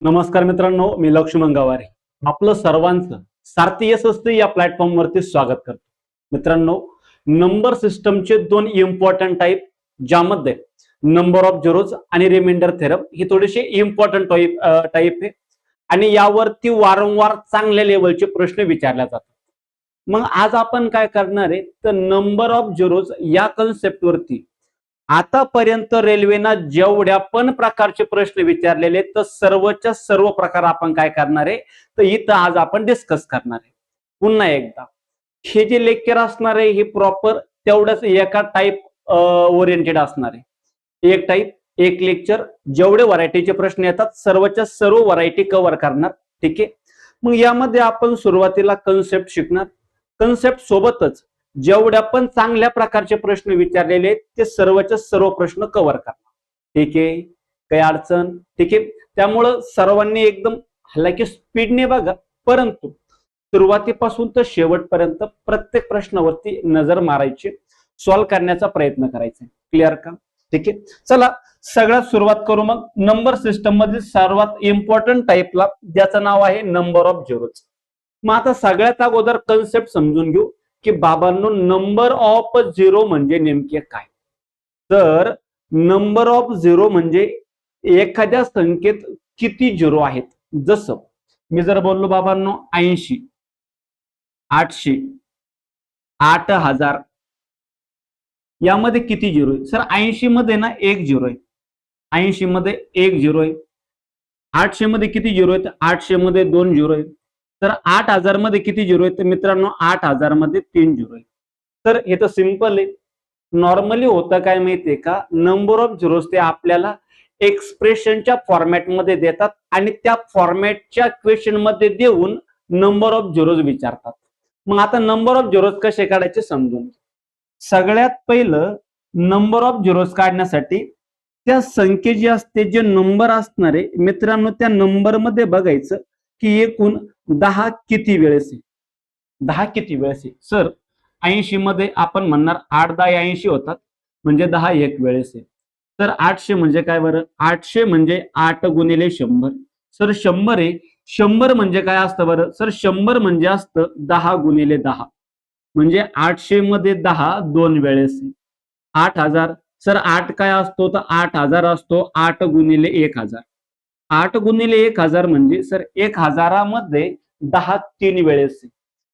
नमस्कार मित्रांनो, मी लक्ष्मण गवारे आपलं सर्वांचं सारथी यशस्वी या प्लॅटफॉर्म वरती स्वागत करतो. मित्रांनो, नंबर सिस्टमचे दोन इम्पॉर्टंट टाईप, ज्यामध्ये नंबर ऑफ झिरोज आणि रिमाइंडर थेरम ही थोडेसे इम्पॉर्टंट टाईप आहे आणि यावरती वारंवार चांगल्या लेवलचे प्रश्न विचारले जातात. मग आज आपण काय करणार आहे, तर नंबर ऑफ झिरोज या कन्सेप्ट वरती आतापर्यंत रेल्वेना जेवढ्या पण प्रकारचे प्रश्न विचारलेले तर सर्वच्या सर्व प्रकार आपण काय करणार आहे, तर इथं आज आपण डिस्कस करणार आहे. पुन्हा एकदा हे जे लेक्चर असणार आहे हे प्रॉपर तेवढंच एका टाईप ओरिएंटेड असणार आहे. एक टाईप एक लेक्चर, जेवढे व्हरायटीचे प्रश्न येतात सर्वच्या सर्व व्हरायटी कव्हर करणार. ठीक आहे. मग यामध्ये आपण सुरुवातीला कन्सेप्ट शिकणार. कन्सेप्ट सोबतच जेवढ्या पण चांगल्या प्रकारचे प्रश्न विचारलेले आहेत ते सर्वच्या सर्व प्रश्न कव्हर करणार. ठीक आहे, काही अडचण? ठीक आहे. त्यामुळं सर्वांनी एकदम हलकी स्पीडने बघा, परंतु सुरुवातीपासून तर शेवटपर्यंत प्रत्येक प्रश्नावरती नजर मारायची, सॉल्व्ह करण्याचा प्रयत्न करायचा. क्लिअर का? ठीक आहे. चला सगळ्यात सुरुवात करू. मग नंबर सिस्टम मधील सर्वात इम्पॉर्टंट टाईपला, ज्याचं नाव आहे नंबर ऑफ झिरोज. मग आता सगळ्यात अगोदर कन्सेप्ट समजून घेऊ की बाबांनो, नंबर ऑफ झिरो म्हणजे नेमके काय. तर नंबर ऑफ झिरो म्हणजे एखाद्या संख्येत किती झिरो आहेत. जसं मी जर बोललो बाबांनो 80, 800, 8000, यामध्ये किती झिरो आहे? सर 80 मध्ये ना एक झिरो आहे. 80 मध्ये एक झिरो आहे. 800 मध्ये किती झिरो आहेत? 800 मध्ये दोन झिरो आहे. तर 8000 मध्ये किती झिरो आहेत? तर मित्रांनो 8000 मध्ये तीन झिरो आहे. तर हे तर सिंपल आहे. नॉर्मली होतं काय माहितीये का, नंबर ऑफ झिरोज ते आपल्याला एक्सप्रेशनच्या फॉर्मॅटमध्ये देतात आणि त्या फॉर्मॅटच्या क्वेश्चन मध्ये देऊन नंबर ऑफ झिरोज विचारतात. मग आता नंबर ऑफ झिरोज कसे काढायचे समजून. सगळ्यात पहिलं नंबर ऑफ झिरोज काढण्यासाठी त्या संख्ये जी असते, जे नंबर असणार आहे मित्रांनो, त्या नंबर मध्ये बघायचं की एकूण 10 किती वेळेस आहे. 10 किती वेळेस आहे? सर 80 मध्ये आपण म्हणणार 8 10 80 होतात, म्हणजे 10 एक वेळेस आहे. तर 800 म्हणजे काय बरं? 800 म्हणजे 8 गुणिले 100. सर 100 आहे. 100 म्हणजे काय असतं बरं? सर 100 म्हणजे असतं 10 गुणिले 10, म्हणजे 800 मध्ये 10 दोन वेळेस आहे. 8000, सर 8 काय असतो? तर 8000 असतो 8 गुणिले 1000. 8 गुणिले 1000 म्हणजे सर 1000 मध्ये 10 तीन वेळेस आहे.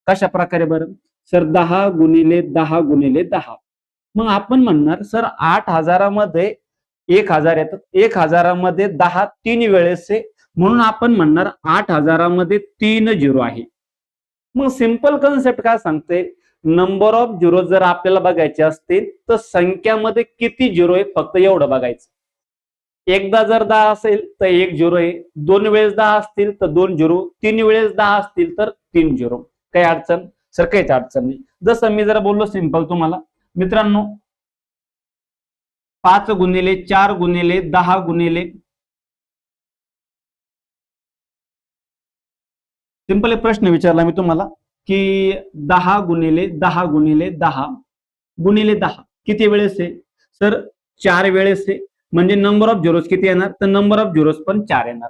कशा प्रकारे बरं? सर 10 गुणिले 10 गुणिले 10. मग आपण म्हणणार सर 8000 मध्ये 1000 येतात, 1000 मध्ये 10 तीन वेळेस आहे, म्हणून आपण म्हणणार 8000 मध्ये तीन झिरो आहे. मग सिंपल कन्सेप्ट काय सांगते, नंबर ऑफ झिरो जर आपल्याला बघायचे असतील तर संख्यामध्ये किती झिरो आहे फक्त एवढं बघायचं. एकदा जर 10 असेल तर एक झिरो आहे, दोन वेळेस 10 असतील तर दोन झिरो, तीन वेळेस 10 असतील तर तीन झिरो. काही अडचण? सर काहीच अडचण नाही. जसं मी जरा बोललो सिंपल तुम्हाला मित्रांनो, 5 गुणिले 4 गुणिले 10 गुणिले, सिंपल एक प्रश्न विचारला मी तुम्हाला की 10 गुणिले 10 गुणिले 10 गुणिले 10 किती वेळेस आहे? सर 4 वेळेस आहे, म्हणजे नंबर ऑफ झिरोज किती येणार? तर नंबर ऑफ झिरोज पण 4 येणार.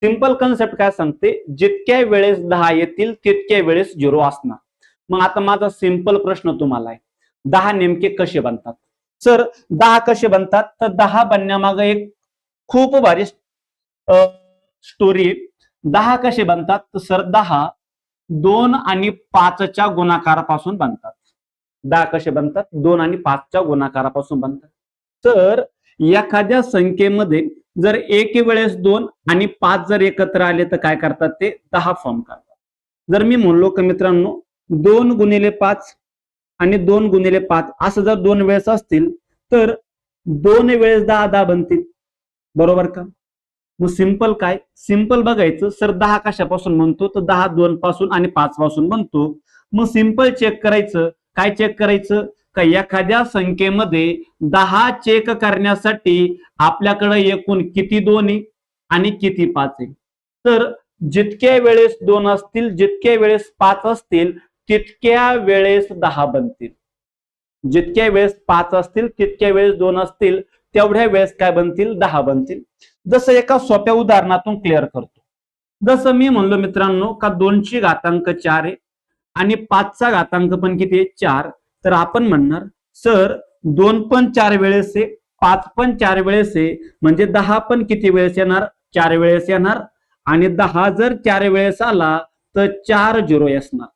सिंपल कन्सेप्ट काय सांगते, जितक्या वेळेस 10 येतील तितक्या वेळेस झिरो असणार. मग आता माझा सिंपल प्रश्न तुम्हाला आहे, 10 नेमके कसे बनतात? सर 10 कसे बनतात? तर 10 बनण्यामागे एक खूप भारी स्टोरी. 10 कसे बनतात? तर सर 10 2 आणि 5च्या गुणाकारापासून बनतात. 10 कसे बनतात? 2 आणि 5च्या गुणाकारापासून बनतात. तर एखाद्या संख्येमध्ये जर एक वेळेस 2 आणि 5 जर एकत्र आले तर काय करतात? ते 10 फॉर्म करतात. जर मी म्हणलो की मित्रांनो 2 गुणिले 5 आणि 2 गुणिले 5 असं जर दोन वेळेस असतील तर 2 वेळेस 10 10 बनतील. बरोबर का? मग सिंपल काय? सिंपल बघायचं सर 10 कशापासून बनतो? तर 10 2 पासून आणि 5 पासून बनतो. मग सिंपल चेक करायचं. काय चेक करायचं? का एखाद्या संख्येमध्ये 10 चेक करण्यासाठी आपल्याकडे एकूण किती 2 आहे आणि किती 5 आहे. तर जितक्या वेळेस 2 असतील, जितक्या वेळेस 5 असतील तितक्या वेळेस 10 बनतील. जितक्या वेळेस 5 असतील तितक्या वेळेस 2 असतील, तेवढ्या वेळेस काय बनतील? 10 बनतील. जसं एका सोप्या उदाहरणातून क्लिअर करतो. जसं मी म्हणलो मित्रांनो का 2ची घातांक 4 आहे आणि 5चा घातांक पण किती आहे 4, तर आपण म्हणणार सर 2 पण 4 वेळेस आहे, 5 पण 4 वेळेस आहे, म्हणजे 10 पण किती वेळेस येणार 4 वेळेस येणार, आणि 10 जर 4 वेळेस आला तर 4 झिरो असणार.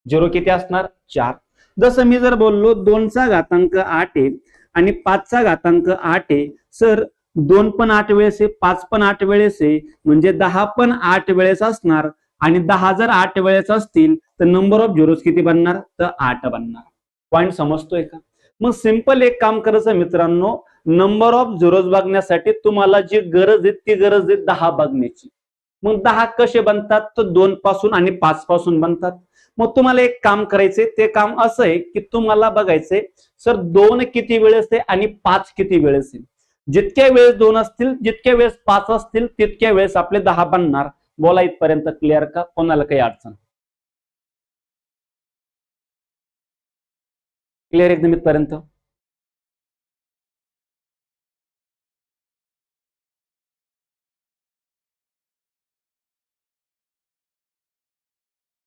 झिरो किती असणार 4. जसं मी जर बोललो 2चा घातांक 8 आहे आणि 5चा घातांक 8 आहे, सर 2 पण 8 वेळेस आहे, 5 पण 8 वेळेस आहे, म्हणजे 10 पण 8 वेळेस असणार, आणि 10 जर 8 वेळेस असतील तर नंबर ऑफ झिरोज किती बनणार तर 8 बनणार. पॉइंट समजतोय का? मग सिंपल एक काम करायचं मित्रांनो, नंबर ऑफ झिरोज बघण्यासाठी तुम्हाला जी गरज आहे ती गरज आहे 10 बघण्याची. मग 10 कसे बनतात तर 2 पासून आणि 5 पासून बनतात. मग तुम्हाला एक काम करायचंय, ते काम असं आहे की तुम्हाला बघायचंय सर 2 किती वेळेस आहे आणि 5 किती वेळेस आहे. जितक्या वेळेस 2 असतील, जितक्या वेळेस 5 असतील, तितक्या वेळेस आपले 10 बनणार. बोला इथपर्यंत क्लिअर का? कोणाला काही अडचण? क्लिअर एकदम इथपर्यंत?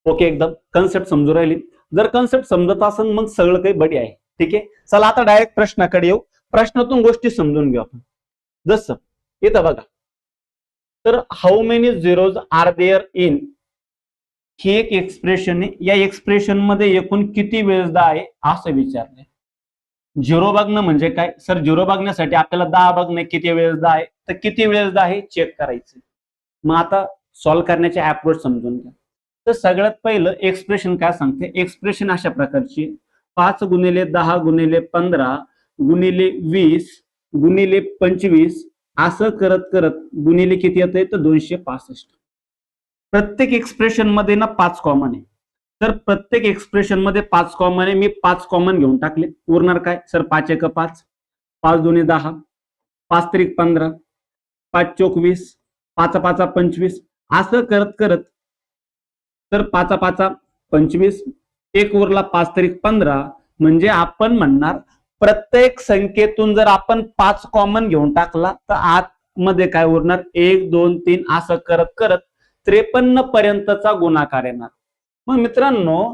ओके, एकदम कन्सेप्ट समजू राहिली. जर कन्सेप्ट समजत असेल मग सगळं काही बडी आहे. ठीक आहे, चला आता डायरेक्ट प्रश्नाकडे येऊ. प्रश्नातून गोष्टी समजून घेऊ आपण. जसं इथं बघा, तर how many zeros are there in, ही एक एक्सप्रेशन आहे. या एक्सप्रेशन मध्ये एकूण किती वेळेसदा आहे असं विचारलंय. झिरो बघणं म्हणजे काय सर? झिरो बघण्यासाठी आपल्याला 10 बघणं किती वेळेसदा आहे, तर किती वेळेसदा आहे चेक करायचं. मग आता सॉल्व्ह करण्याचे अप्रोच समजून घ्या. तर सगळ्यात पहिलं एक्सप्रेशन काय सांगते? एक्सप्रेशन अशा प्रकारची 5 गुणिले 10 गुणिले 15 गुणिले 20 गुणिले 25 असं करत करत गुणिले किती येतंय तर 265. प्रत्येक एक्सप्रेशन मध्ये ना 5 कॉमन आहे. तर प्रत्येक एक्सप्रेशन मध्ये 5 कॉमन आहे. मी 5 कॉमन घेऊन टाकले. उरणार काय सर? 5 एक 5, 5 दोन्ही 10, 5 त्रिक 15, 5 चोक 20, 5 5 25 असं करत करत तर 5 5 25, एक उरला 5 त्रिक 15, म्हणजे आपण म्हणणार प्रत्येक संख्येतून जर आपण 5 कॉमन घेऊन टाकला तर आतमध्ये काय उरणार 1 2 3 असं करत करत 53 पर्यंतचा गुणाकार येणार. मग मित्रांनो,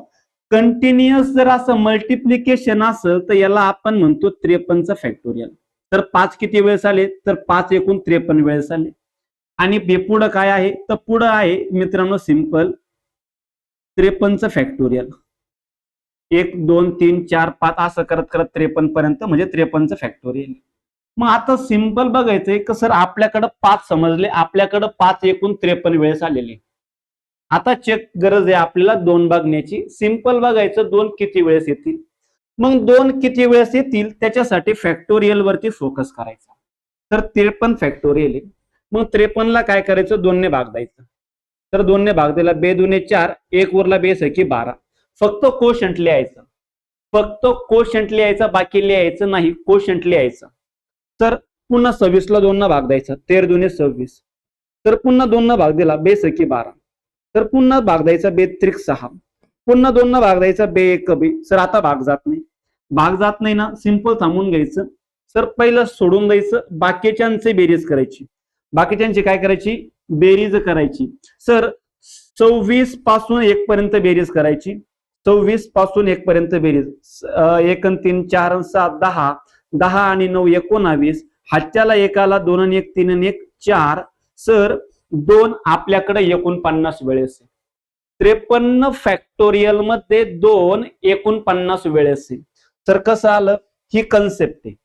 कंटिन्युअस जर असं मल्टिप्लिकेशन असेल तर याला आपण म्हणतो 53चं फॅक्टोरियल. तर 5 किती वेळेस आले तर 5 एकूण 53 वेळेस आले. आणि पुढं काय आहे तर पुढं आहे मित्रांनो सिंपल 53चं फॅक्टोरियल. 1 2 3 4 5 असं करत करत 53 पर्यंत, म्हणजे 53चं फॅक्टोरियल. मग आता सिंपल बघायचंय की सर आपल्याकडं 5 समजले, आपल्याकडं 5 एकूण 53 वेळेस आलेले. आता चेक गरज आहे आपल्याला 2 बघण्याची. सिंपल बघायचं 2 किती वेळेस येतील. मग 2 किती वेळेस येतील त्याच्यासाठी फॅक्टोरियल वरती फोकस करायचा. तर 53 फॅक्टोरियल आहे. मग 53 ला काय करायचं 2 ने भाग द्यायचं. तर 2 ने भाग दिला, 2 दुने 4, 1 उरला 2 सकी 12. फक्त कोशंट लिहायचं, फक्त कोशंट लिहायचा, बाकी लिहायचं नाही, कोशंट लिहायचं. तर पुन्हा 26 ला 2 ना भाग द्यायचा, 13 दुने 26. तर पुन्हा 2 ना भाग दिला, 2 सकी 12. तर पुन्हा भाग द्यायचा 2 त्रिक 6. पुन्हा 2 ना भाग द्यायचा 2 एक 2. सर आता भाग जात नाही, भाग जात नाही ना, सिंपल थांबून घ्यायचं. सर पहिलं सोडून द्यायचं, बाकीच्यांची बेरीज करायची. बाकीच्यांची काय करायची? बेरीज करायची. सर 24 पासून 1 पर्यंत बेरीज करायची. 24 पासून 1 पर्यंत बेरीज, 1 आणि 3 4 आणि 7 10, 10 आणि 9 19, हातच्याला 1 आला, 2 आणि 1 3 आणि 1 4. सर 2 आपल्याकडे 49 वेळेस आहे. 53 फॅक्टोरियल मध्ये 2 49 वेळेस आहे. तर कसं आलं? ही कन्सेप्ट आहे.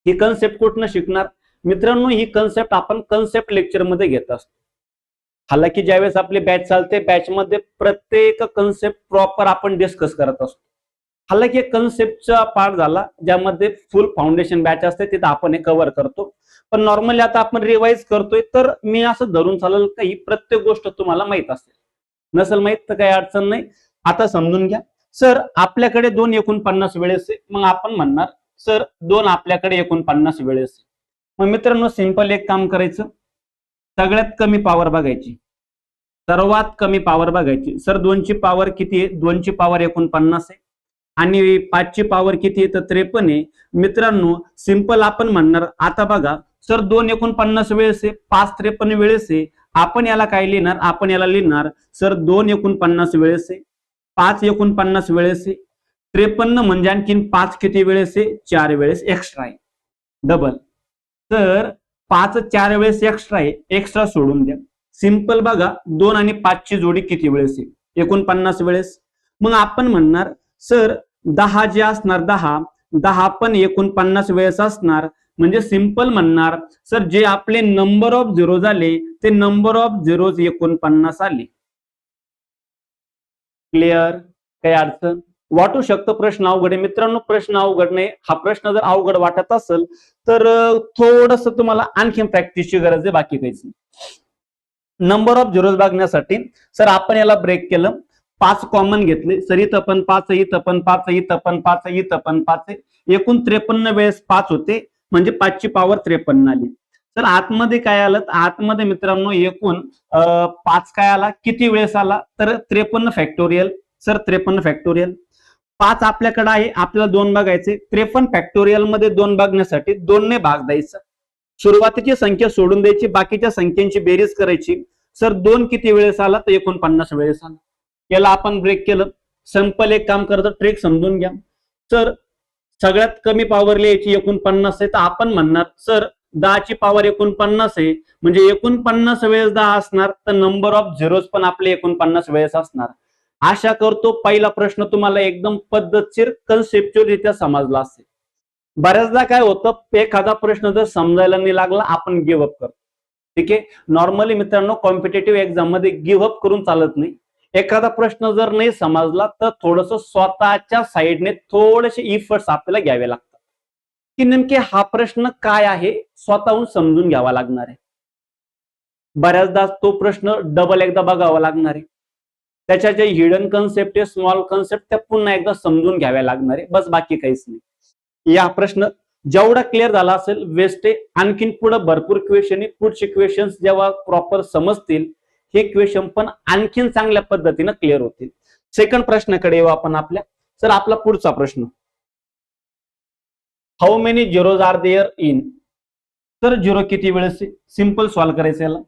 ही कन्सेप्ट कुठनं शिकणार मित्रांनो? ही कन्सेप्ट आपण कन्सेप्ट लेक्चर मध्ये घेत असतो. हालाकी ज्यावेळेस आपली बॅच चालते, बॅच मध्ये प्रत्येक कन्सेप्ट प्रॉपर आपण डिस्कस करत असतो. हालाकी एक कन्सेप्टचा पार्ट झाला ज्यामध्ये फुल फाउंडेशन बॅच असते, तिथं आपण हे कव्हर करतो. पण नॉर्मली आता आपण रिवाइज करतोय, तर मी असं धरून चालेल का ही प्रत्येक गोष्ट तुम्हाला माहित असेल. नसेल माहित तर काही अडचण नाही. आता समजून घ्या. सर आपल्याकडे 2 49 वेळेस आहे. मग आपण म्हणणार सर 2 आपल्याकडे 49 वेळेस आहे. मग मित्रांनो सिंपल एक काम करायचं, सगळ्यात कमी पॉवर बघायची, सर्वात कमी पॉवर बघायची. सर 2 ची पॉवर किती आहे? 2 ची पॉवर 49 आहे आणि 5 ची पॉवर किती आहे तर 53 आहे. मित्रांनो सिंपल आपण म्हणणार, आता बघा सर 2 49 वेळेस आहे, 5 53 वेळेस आहे, आपण याला काय लिहिणार, आपण याला लिहिणार सर 2 × 50 वेळेस आहे, 5 × 50 वेळेस आहे, 53 म्हणजे आणखीन 5 किती वेळेस आहे, 4 वेळेस एक्स्ट्रा आहे, डबल. तर 5 4 वेळेस एक्स्ट्रा आहे, एक्स्ट्रा सोडून द्या. सिंपल बघा 2 आणि 5 ची जोडी किती वेळेस आहे, 49 वेळेस. मग आपण म्हणणार सर 10 जे असणार 10 पण 49 वेळेस असणार, म्हणजे सिंपल म्हणणार सर जे आपले नंबर ऑफ झिरो झाले ते नंबर ऑफ झिरोज 49 आले. क्लिअर? काही अडचण वाटू शकतं प्रश्न अवघड आहे मित्रांनो, प्रश्न अवघड नाही. हा प्रश्न जर अवघड वाटत असेल तर थोडस तुम्हाला आणखी प्रॅक्टिसची गरज आहे, बाकी काहीच नाही. नंबर ऑफ झिरोज बघण्यासाठी सर आपण याला ब्रेक केलं, 5 कॉमन घेतले, सर इथं पण 5, इथं पण 5, इथं पण 5, इथं पण 5, एकूण 53 वेळेस 5 होते, म्हणजे 5 ची पॉवर 53 आली. तर आतमध्ये काय आलं, आतमध्ये मित्रांनो एकूण 5 काय आला, किती वेळेस आला, तर 53 फॅक्टोरियल. सर 53 फॅक्टोरियल 5 आपल्याकडे आहे, आपल्याला 2 बघायचे. 53 फॅक्टोरियल मध्ये 2 बघण्यासाठी 2 ने भाग द्यायचा, सुरुवातीची संख्या सोडून द्यायची, बाकीच्या संख्यांची बेरीज करायची. सर 2 किती वेळेस आला, तर 49 वेळेस आला. याला आपण ब्रेक केलं. सिंपल एक काम करतो, ट्रिक समजून घ्या. सर सगळ्यात कमी पॉवर लिहायची 49 आहे, तर आपण म्हणणार सर 10 ची पॉवर 49 आहे, म्हणजे 49 वेळेस 10 असणार, तर नंबर ऑफ झिरोज पण आपले 49 वेळेस असणार. आशा करतो पहिला प्रश्न तुम्हाला एकदम पद्धतशीर कन्सेप्च्युअल रित्या समजला असेल. बऱ्याचदा काय होतं, एखादा प्रश्न जर समजायला नाही लागला आपण गिव्ह अप करतो. ठीक आहे, नॉर्मली मित्रांनो कॉम्पिटेटिव्ह एक्झाम मध्ये गिव्ह अप करून चालत नाही. एखादा प्रश्न जर नाही समजला तर थोडस स्वतःच्या साईडने थोडेसे इफर्ट्स आपल्याला घ्यावे लागतात, की नेमके हा प्रश्न काय आहे स्वतःहून समजून घ्यावा लागणार आहे. बऱ्याचदा तो प्रश्न डबल एकदा बघावा लागणार आहे, त्याच्या जे हिडन कन्सेप्ट आहे, स्मॉल कन्सेप्ट, त्या पुन्हा एकदा समजून घ्याव्या लागणार आहे, बस बाकी काहीच नाही. या प्रश्न जेवढा क्लिअर झाला असेल वेस्ट आहे. आणखीन पुढे भरपूर क्वेश्चन आहे, पुढचे क्वेश्चन जेव्हा प्रॉपर समजतील हे क्वेश्चन पण आणखीन चांगल्या पद्धतीने क्लिअर होतील. सेकंड प्रश्नाकडे येऊ आपण आपल्या. सर आपला पुढचा प्रश्न, how many zeros are there in. तर झिरो किती वेळेस, सिंपल सॉल्व्ह करायचं याला.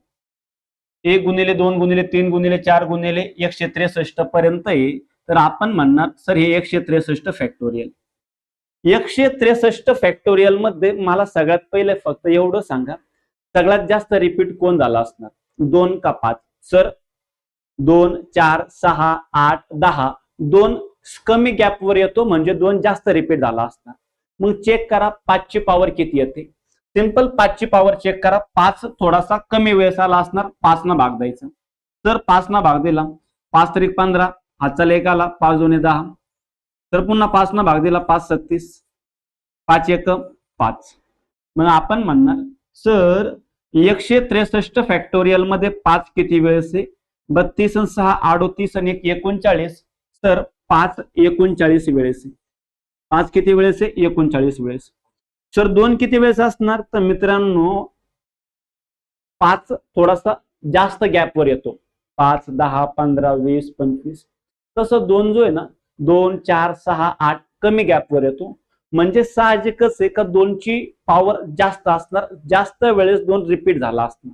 1 × 2 × 3 × 4 × 163 पर्यंत आहे, तर आपण म्हणणार सर हे 163 फॅक्टोरियल. 163 फॅक्टोरियल मध्ये मला सगळ्यात पहिले फक्त एवढं सांगा, सगळ्यात जास्त रिपीट कोण झाला असणार, 2 का 5. सर 2 4 6 8 10, 2 कमी गॅपवर येतो म्हणजे 2 जास्त रिपीट झाला असणार. मग चेक करा 5 ची पॉवर किती येते. सिंपल 5 ची पॉवर चेक करा, 5 थोडासा कमी वेळेस आला असणार, 5 ना भाग द्यायचा. तर 5 ना भाग दिला, 5 त्रिक 15, हातचा लेख आला, 5 2 10. तर पुन्हा 5 ना भाग दिला, 5 36, 5 1 5. मग आपण म्हणणार सर 163 फॅक्टोरियल मध्ये 5 किती वेळेस आहे, 32 आणि 6 38 आणि 1 39. तर 5 39 वेळेस आहे. 5 किती वेळेस आहे, 39 वेळेस. सर 2 किती वेळेस असणार, तर मित्रांनो 5 थोडासा जास्त गॅपवर येतो, 5 10 15 20 25. तसं 2 जो आहे ना, 2 4 6 8 कमी गॅपवर येतो, म्हणजे साहजिकच आहे का 2 ची पॉवर जास्त असणार, जास्त वेळेस 2 रिपीट झाला असणार.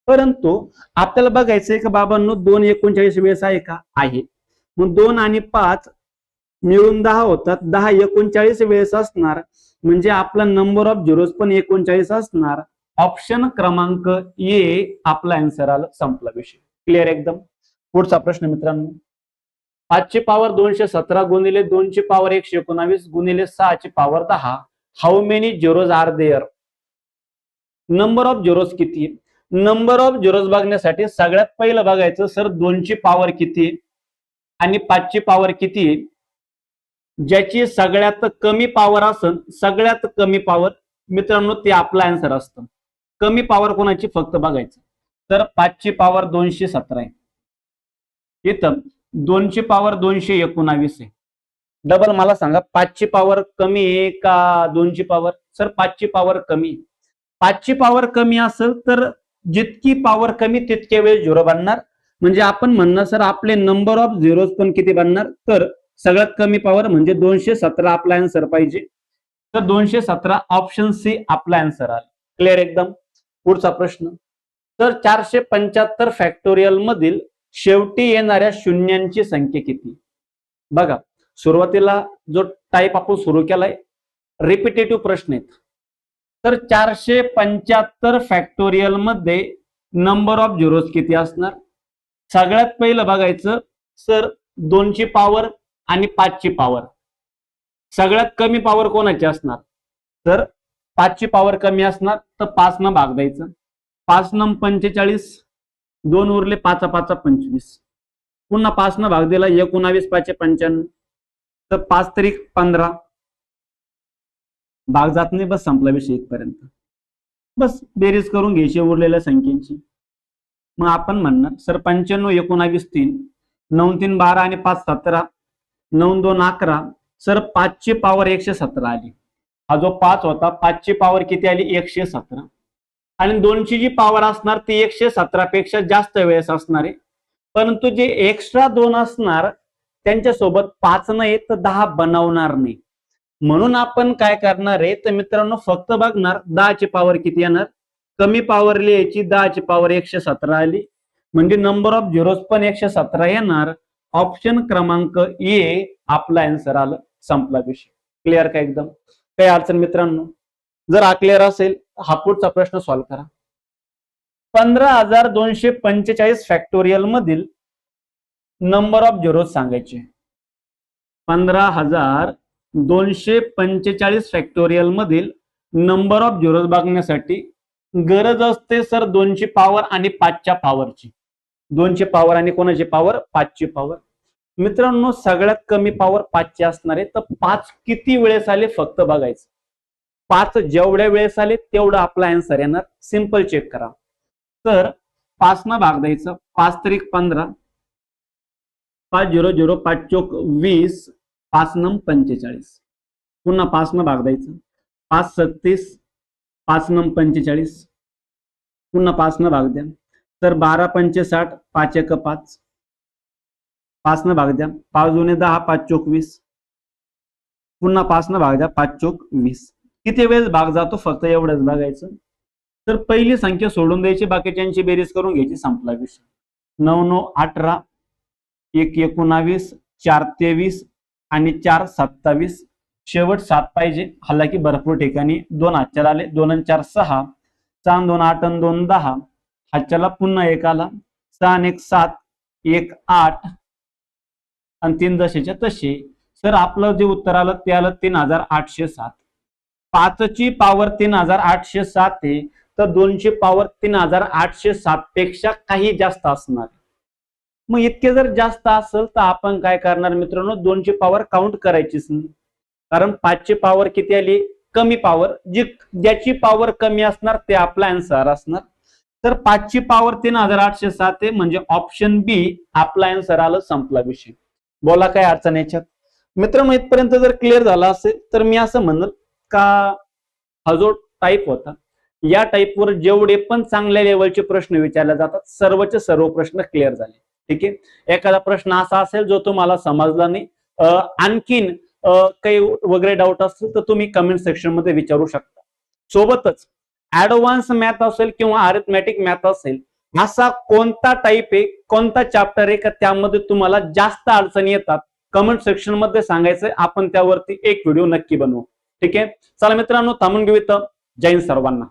परंतु आपल्याला बघायचंय का बाबांनो 2 39 वेळेस आहे का, आहे. मग 2 आणि 5 मिळून 10 होतात, 10 39 वेळेस असणार, म्हणजे आपला नंबर ऑफ झिरोज पण 39 असणार. ऑप्शन क्रमांक ए आपला आन्सर आला, संपला विषय. क्लिअर एकदम. पुढचा प्रश्न मित्रांनो, 5 ची पॉवर 217 × 2 ची पॉवर 119 × 6 ची power 10, how many zeros are there. Number of zeros किती आहे. नंबर ऑफ झिरोज बघण्यासाठी सगळ्यात पहिलं बघायचं सर 2 ची पॉवर किती आहे आणि 5 ची पॉवर किती आहे. ज्याची सगळ्यात कमी पॉवर असेल, सगळ्यात कमी पॉवर मित्रांनो ते आपला आन्सर असतं. कमी पॉवर कोणाची फक्त बघायचं. तर 5 ची पॉवर 217 आहे, इथं 2 ची पॉवर 219 आहे. डबल मला सांगा 5 ची पॉवर कमी आहे का 2 ची पॉवर. सर 5 ची पॉवर कमी. 5 ची पॉवर कमी असेल तर जितकी पॉवर कमी तितके वेळ झिरो बनणार, म्हणजे आपण म्हणणार सर आपले नंबर ऑफ झिरोज पण किती बनणार, तर सगळ्यात कमी पॉवर म्हणजे 217 आपला आन्सर पाहिजे. तर 217 ऑप्शन सी आपला आन्सर आला. क्लिअर एकदम. पुढचा प्रश्न, तर 475 फॅक्टोरियल मधील शेवटी येणाऱ्या शून्यांची संख्या किती? बघा, सुरुवातीला जो टाईप आपण सुरू केलाय रिपिटेटिव्ह प्रश्न आहेत. तर 475 फॅक्टोरियल मध्ये नंबर ऑफ झिरोज किती असणार? सगळ्यात पहिलं बघायचं सर 2ची पॉवर आणि 5ची पॉवर. सगळ्यात कमी पॉवर कोणाची असणार? तर 5ची पॉवर कमी असणार, तर 5 न भाग द्यायचं. 5 न 45, 2 उरले, 5 5 25. पुन्हा 5 न भाग दिला, 19 5 95, तर 5 तरी 15. भाग जात नाही, बस संपला विषय इथपर्यंत. बस बेरीज करून घ्यायची उरलेल्या संख्येची. मग आपण म्हणणार सर 95 19 3, 9 3 12 आणि 5 17, 9 2 11. सर 5ची पॉवर 117 आली. हा जो 5 होता 5ची पॉवर किती आली? 117. आणि 2ची जी पॉवर असणार ती 117 पेक्षा जास्त वेळेस असणार आहे. परंतु जे एक्स्ट्रा 2 असणार त्यांच्यासोबत 5 नाही तर 10 बनवणार नाही. म्हणून आपण काय करणार आहे तर मित्रांनो फक्त बघणार 10ची पॉवर किती येणार, कमी पॉवर लिहायची. 10ची पॉवर 117 आली म्हणजे नंबर ऑफ झिरोज पण 117 येणार. ऑप्शन क्रमांक ए आपला आन्सर आलं. संपला विषय. क्लिअर का एकदम? काही अडचण मित्रांनो? जर हा क्लिअर असेल हा पुढचा प्रश्न सॉल्व्ह करा. 15245 फॅक्टोरियल मधील नंबर ऑफ झिरोज सांगायचे. 15245 फॅक्टोरियल मधील नंबर ऑफ झिरोज बघण्यासाठी गरज असते सर 2ची पॉवर आणि 5च्या पॉवरची. 2ची पॉवर आणि कोणाची पॉवर? 5ची पॉवर. मित्रांनो सगळ्यात कमी पॉवर 5ची असणार आहे. तर 5 किती वेळेस आले फक्त बघायचं. 5 जेवढ्या वेळेस आले तेवढा आपला आन्सर येणार. सिंपल चेक करा. तर 5 न भाग द्यायचं. 5 त्रिक 15, 5 0 0, 5 चोक 20, 5 नम 45. पुन्हा 5 न भाग द्यायचं. 5 36, 5 नम 45. पुन्हा 5 न भाग द्या. तर 12 पंचे 60, 5 1 5. 5 न भाग द्या. 5 2 10, 5 चोक 20. पुन्हा 5 न भाग द्या. 5 चोक 20. किती वेळेस भाग जातो फक्त एवढंच बघायचं. तर पहिली संख्या सोडून द्यायची, बाकीच्यांची बेरीज करून घ्यायची. संपला विषय. 9 9 18, 1 19, 4 23 आणि 4 27. शेवट 7 पाहिजे. हालाकी भरपूर ठिकाणी 2 हातच्याला आले. 2 आणि 4 6, 4 2 8 आणि 2 10. हातच्याला पुन्हा 1 आला. 6 आणि 1 7, 1 8 आणि 3 जसेच्या तसे. सर आपलं जे उत्तर आलं ते आलं 3807. 5ची पॉवर 3807 आहे तर 2ची पॉवर 3807 पेक्षा काही जास्त असणार. मग इतके जर जास्त असेल तर आपण काय करणार मित्रांनो? 2ची पॉवर काउंट करायचीच नाही. कारण 5ची पॉवर किती आली? कमी पॉवर. ज्याची पॉवर कमी असणार ते आपला आन्सर असणार. तर 5ची पॉवर 3807 आहे म्हणजे ऑप्शन बी आपला आन्सर आलं. संपला विषय. बोला काय अडचण याच्यात? मित्रांनो इथपर्यंत जर क्लिअर झाला असेल तर मी असं म्हणल का हा जो टाईप होता या टाईपवर जेवढे पण चांगल्या लेवलचे प्रश्न विचारले जातात सर्वचे सर्व प्रश्न क्लिअर झाले. ठीक आहे. एखादा प्रश्न असा असेल जो तुम्हाला समजला नाही, आणखीन काही वगैरे डाऊट असतील तर तुम्ही कमेंट सेक्शन मध्ये विचारू शकता. सोबतच ऍडव्हान्स मॅथ असेल किंवा अरिथमॅटिक मॅथ असेल असा कोणता टाईप आहे, कोणता चॅप्टर आहे का त्यामध्ये तुम्हाला जास्त अडचणी येतात कमेंट सेक्शन मध्ये सांगायचं. आपण त्यावरती एक व्हिडिओ नक्की बनवू. ठीक आहे. चला मित्रांनो थांबून घेऊ इथं. जय हिंद सर्वांना.